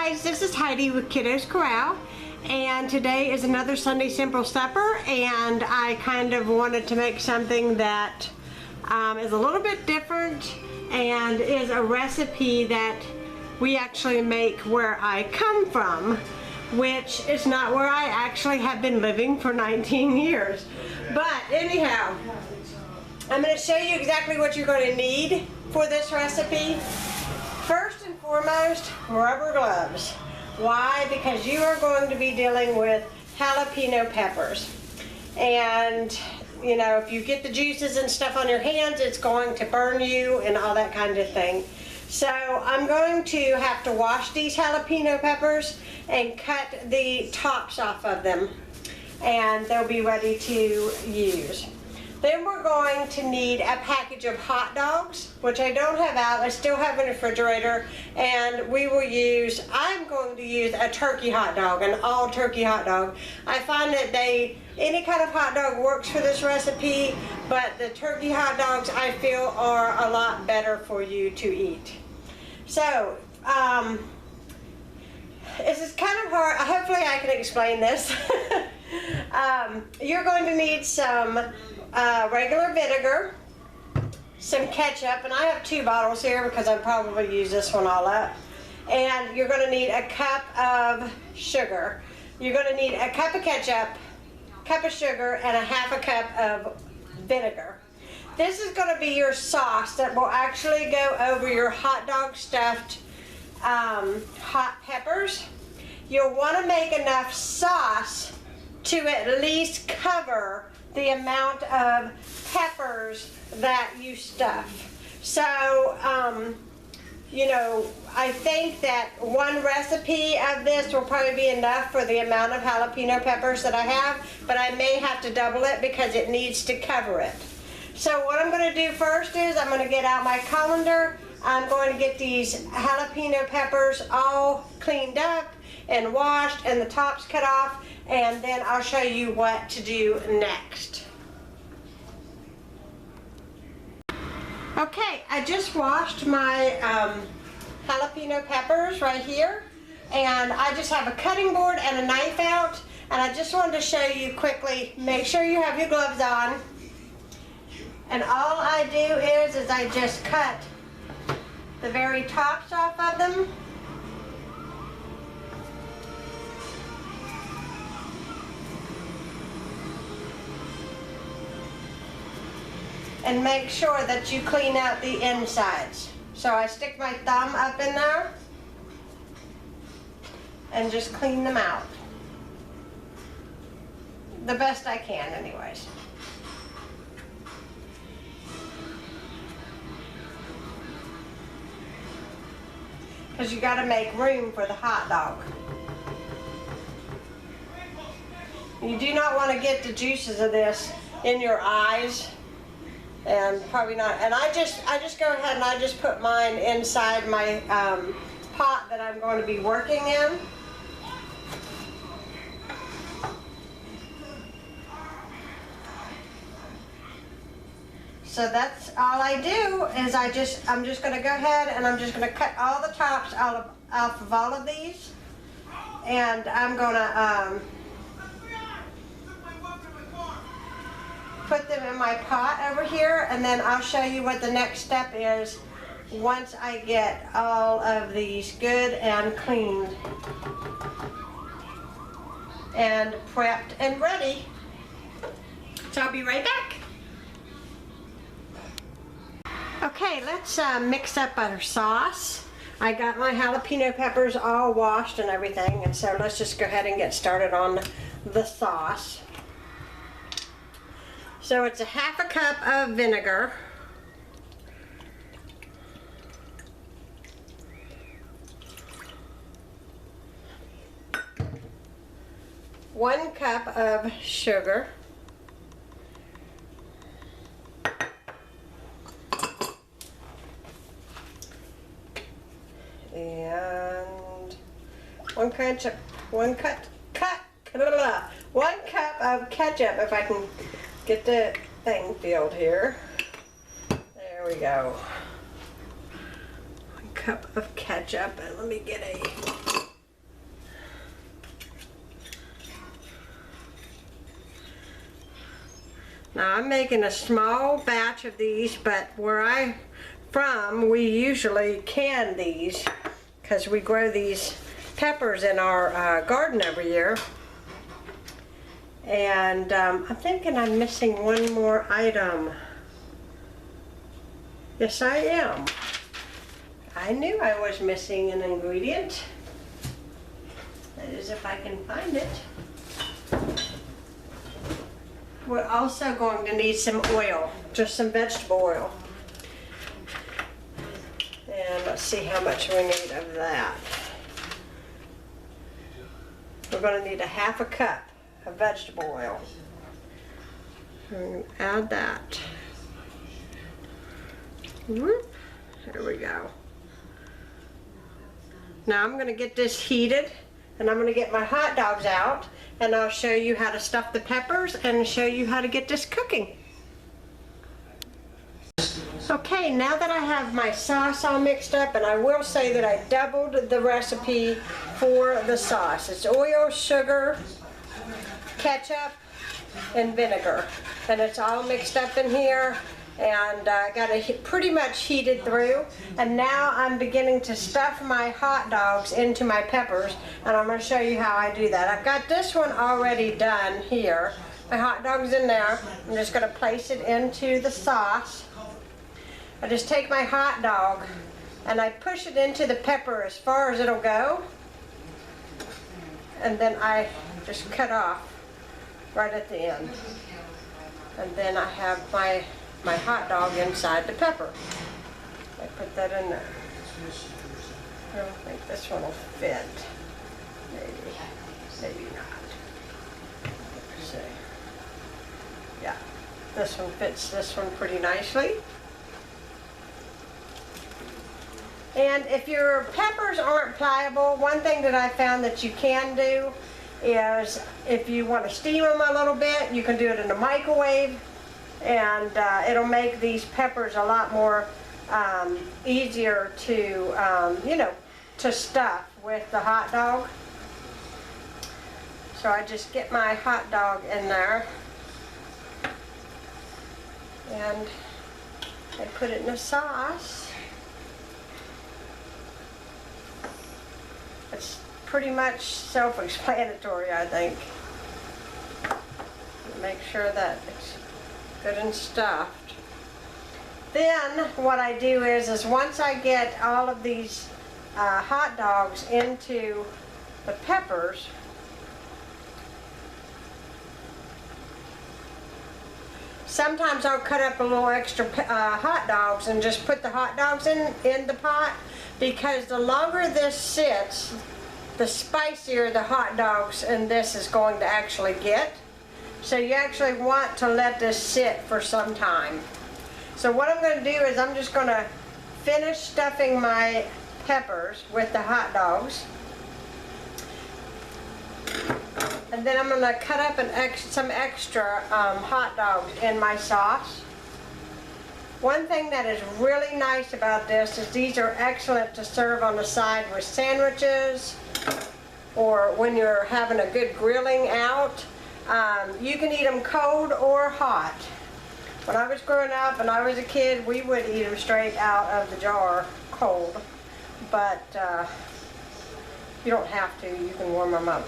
guys, this is Heidi with Kiddos Corral, and today is another Sunday Simple Supper, and I kind of wanted to make something that is a little bit different and is a recipe that we actually make where I come from, which is not where I actually have been living for 19 years. But anyhow, I'm going to show you exactly what you're going to need for this recipe. First and foremost, rubber gloves. Why? Because you are going to be dealing with jalapeno peppers. And, you know, if you get the juices and stuff on your hands, it's going to burn you and all that kind of thing. So I'm going to have to wash these jalapeno peppers and cut the tops off of them, and they'll be ready to use. Then we're going to need a package of hot dogs, which I don't have out. I still have in the refrigerator, and I'm going to use a turkey hot dog, an all turkey hot dog. I find that any kind of hot dog works for this recipe, but the turkey hot dogs I feel are a lot better for you to eat. So, this is kind of hard. Hopefully I can explain this. You're going to need some regular vinegar, some ketchup, and I have 2 bottles here because I'll probably use this one all up. And you're going to need a cup of sugar. You're going to need a cup of ketchup, cup of sugar, and a half a cup of vinegar. This is going to be your sauce that will actually go over your hot dog stuffed hot peppers. You'll want to make enough sauce to at least cover the amount of peppers that you stuff. So, you know, I think that one recipe of this will probably be enough for the amount of jalapeno peppers that I have, but I may have to double it because it needs to cover it. So what I'm going to do first is I'm going to get out my colander. I'm going to get these jalapeno peppers all cleaned up and washed and the tops cut off, and then I'll show you what to do next. Okay, I just washed my jalapeno peppers right here, and I just have a cutting board and a knife out, and I just wanted to show you quickly, make sure you have your gloves on, and all I do is I just cut the very tops off of them. And make sure that you clean out the insides. So I stick my thumb up in there and just clean them out. The best I can anyways. Because you got to make room for the hot dog. You do not want to get the juices of this in your eyes. And probably not. And I just go ahead and I just put mine inside my pot that I'm going to be working in. So that's all I do is I'm just going to go ahead and I'm just going to cut all the tops off of all of these, and I'm going to put them in my pot over here, and then I'll show you what the next step is once I get all of these good and cleaned and prepped and ready. So I'll be right back. Okay, let's mix up our sauce. I got my jalapeno peppers all washed and everything, and so let's just go ahead and get started on the sauce. So it's a half a cup of vinegar, 1 cup of sugar, and 1 cup of ketchup, if I can get the thing filled here. There we go. 1 cup of ketchup, and let me get a Now I'm making a small batch of these, but where I'm from, we usually can these because we grow these peppers in our garden every year. And I'm thinking I'm missing one more item. Yes, I am. I knew I was missing an ingredient. That is, if I can find it. We're also going to need some oil, just some vegetable oil. And let's see how much we need of that. We're going to need a half a cup of vegetable oil. We're going to add that. Whoop. There we go. Now I'm going to get this heated, and I'm going to get my hot dogs out, and I'll show you how to stuff the peppers and show you how to get this cooking. Okay, now that I have my sauce all mixed up, and I will say that I doubled the recipe for the sauce. It's oil, sugar, ketchup, and vinegar. And it's all mixed up in here, and I got it pretty much heated through. And now I'm beginning to stuff my hot dogs into my peppers, and I'm going to show you how I do that. I've got this one already done here. My hot dog's in there. I'm just going to place it into the sauce. I just take my hot dog and I push it into the pepper as far as it'll go, and then I just cut off right at the end. And then I have my hot dog inside the pepper. I put that in there. I don't think this one will fit. Maybe not. Let's see. Yeah, this one fits this one pretty nicely. And if your peppers aren't pliable, one thing that I found that you can do is if you want to steam them a little bit, you can do it in the microwave, and it'll make these peppers a lot more easier to, you know, to stuff with the hot dog. So I just get my hot dog in there, and I put it in the sauce. It's pretty much self-explanatory, I think. Make sure that it's good and stuffed. Then what I do is once I get all of these hot dogs into the peppers, sometimes I'll cut up a little extra hot dogs and just put the hot dogs in the pot, because the longer this sits, the spicier the hot dogs in this is going to actually get. So you actually want to let this sit for some time. So what I'm going to do is I'm just going to finish stuffing my peppers with the hot dogs. And then I'm going to cut up some extra hot dogs in my sauce. One thing that is really nice about this is these are excellent to serve on the side with sandwiches, or when you're having a good grilling out. You can eat them cold or hot. When I was growing up and I was a kid, we would eat them straight out of the jar cold, but you don't have to. You can warm them up.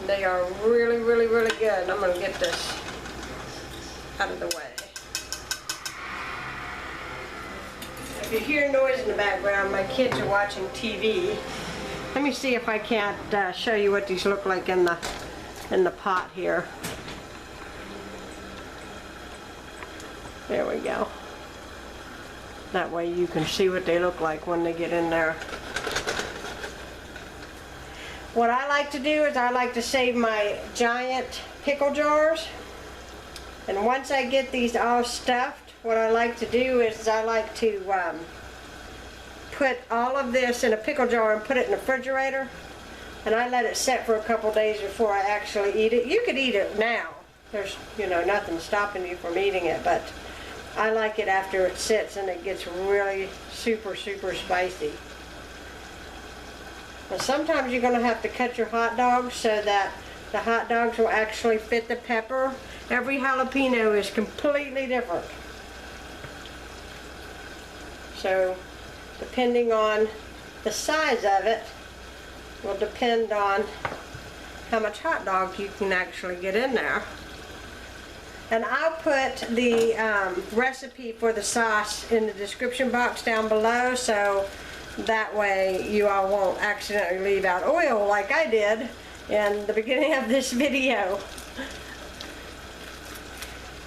They are really, really, really good. I'm going to get this out of the way. If you hear noise in the background, my kids are watching TV. Let me see if I can't show you what these look like in the pot here. There we go. That way you can see what they look like when they get in there. What I like to do is I like to save my giant pickle jars. And once I get these all stuffed, what I like to do is I like to put all of this in a pickle jar and put it in the refrigerator. And I let it set for a couple days before I actually eat it. You could eat it now. There's, you know, nothing stopping you from eating it, but I like it after it sits and it gets really super, super spicy. Now sometimes you're going to have to cut your hot dogs so that The hot dogs will actually fit the pepper. Every jalapeno is completely different. So depending on the size of it will depend on how much hot dog you can actually get in there. And I'll put the recipe for the sauce in the description box down below, so that way you all won't accidentally leave out oil like I did in the beginning of this video.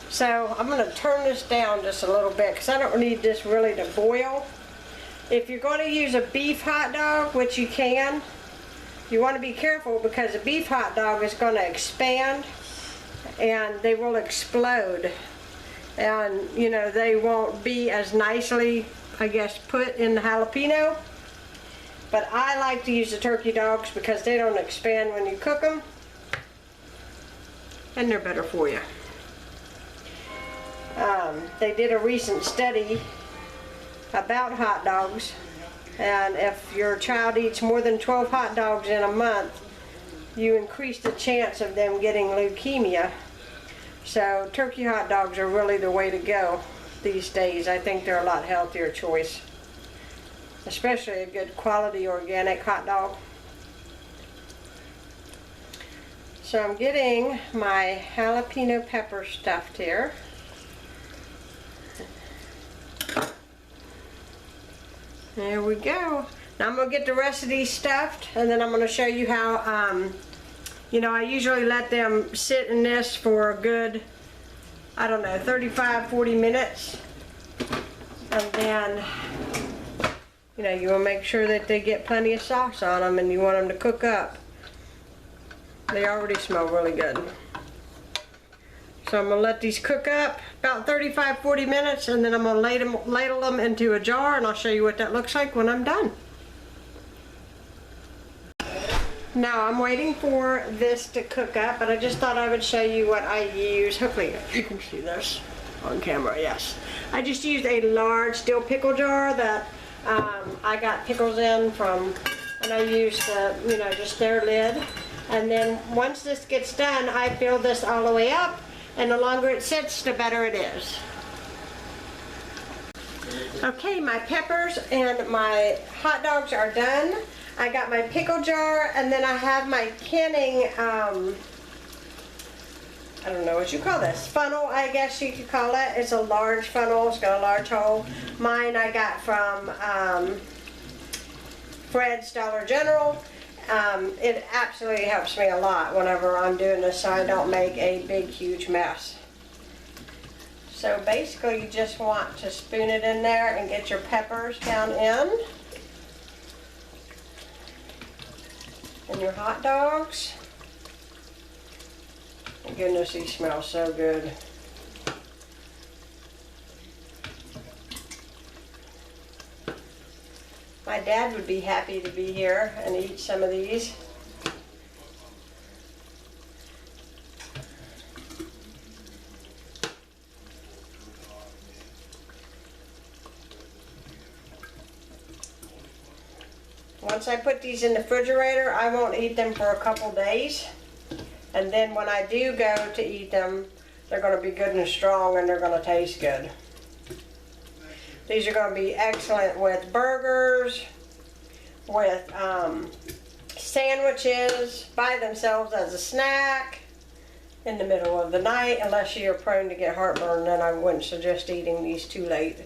So I'm going to turn this down just a little bit because I don't need this really to boil. If you're going to use a beef hot dog, which you can, you want to be careful because a beef hot dog is going to expand and they will explode, and you know, they won't be as nicely, I guess, put in the jalapeno. But I like to use the turkey dogs because they don't expand when you cook them, and they're better for you. They did a recent study about hot dogs, and if your child eats more than 12 hot dogs in a month, you increase the chance of them getting leukemia. So turkey hot dogs are really the way to go these days. I think they're a lot healthier choice, especially a good quality organic hot dog. So I'm getting my jalapeno pepper stuffed here. There we go. Now I'm going to get the rest of these stuffed, and then I'm going to show you how, you know, I usually let them sit in this for a good, I don't know, 35-40 minutes. And then, you know, you want to make sure that they get plenty of sauce on them, and you want them to cook up. They already smell really good. So I'm going to let these cook up about 35-40 minutes, and then I'm going to ladle them into a jar, and I'll show you what that looks like when I'm done. Now I'm waiting for this to cook up, but I just thought I would show you what I use. Hopefully you can see this on camera, yes. I just used a large dill pickle jar that I got pickles in from, and I used you know, just their lid. And then once this gets done, I fill this all the way up, and the longer it sits, the better it is. Okay, my peppers and my hot dogs are done. I got my pickle jar, and then I have my canning, I don't know what you call this, funnel, I guess you could call it. It's a large funnel, it's got a large hole. Mine I got from Fred's Dollar General. It absolutely helps me a lot whenever I'm doing this, so I don't make a big huge mess. So basically you just want to spoon it in there and get your peppers down in. And your hot dogs. Oh goodness, these smell so good. My dad would be happy to be here and eat some of these. Once I put these in the refrigerator, I won't eat them for a couple days. And then when I do go to eat them, they're going to be good and strong, and they're going to taste good. These are going to be excellent with burgers, with sandwiches, by themselves as a snack, in the middle of the night. Unless you're prone to get heartburn, then I wouldn't suggest eating these too late.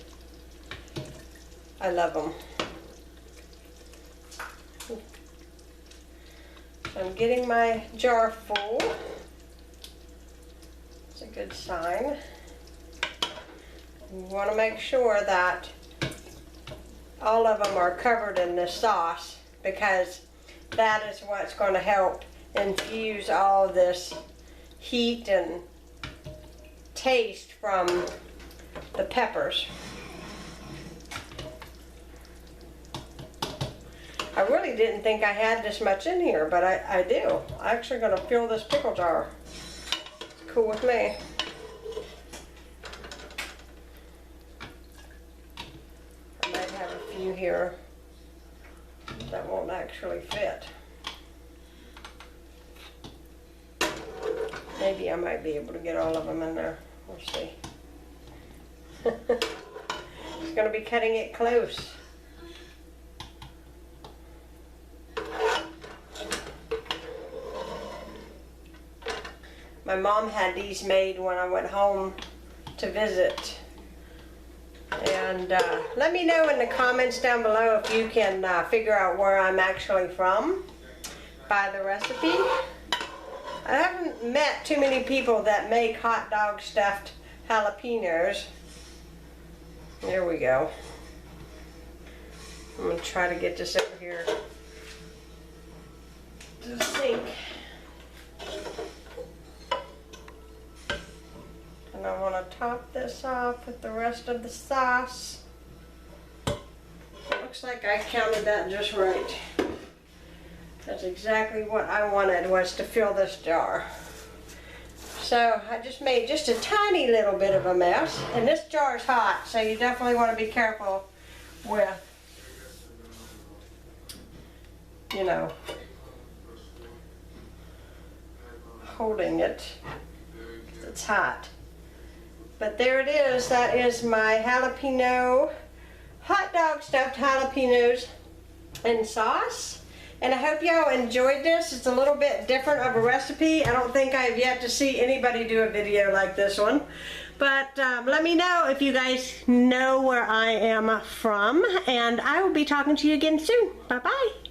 I love them. I'm getting my jar full. It's a good sign. You want to make sure that all of them are covered in this sauce, because that is what's going to help infuse all of this heat and taste from the peppers. I really didn't think I had this much in here, but I do. I'm actually going to fill this pickle jar. It's cool with me. I might have a few here that won't actually fit. Maybe I might be able to get all of them in there. We'll see. It's going to be cutting it close. My mom had these made when I went home to visit. And let me know in the comments down below if you can figure out where I'm actually from by the recipe. I haven't met too many people that make hot dog stuffed jalapenos. There we go. I'm going to try to get this over here to the sink. And I want to top this off with the rest of the sauce. Looks like I counted that just right. That's exactly what I wanted, was to fill this jar. So I just made just a tiny little bit of a mess. And this jar is hot, so you definitely want to be careful with, you know, holding it, 'cause it's hot. But there it is. That is my jalapeno, hot dog stuffed jalapenos and sauce. And I hope y'all enjoyed this. It's a little bit different of a recipe. I don't think I have yet to see anybody do a video like this one. But let me know if you guys know where I am from. And I will be talking to you again soon. Bye-bye.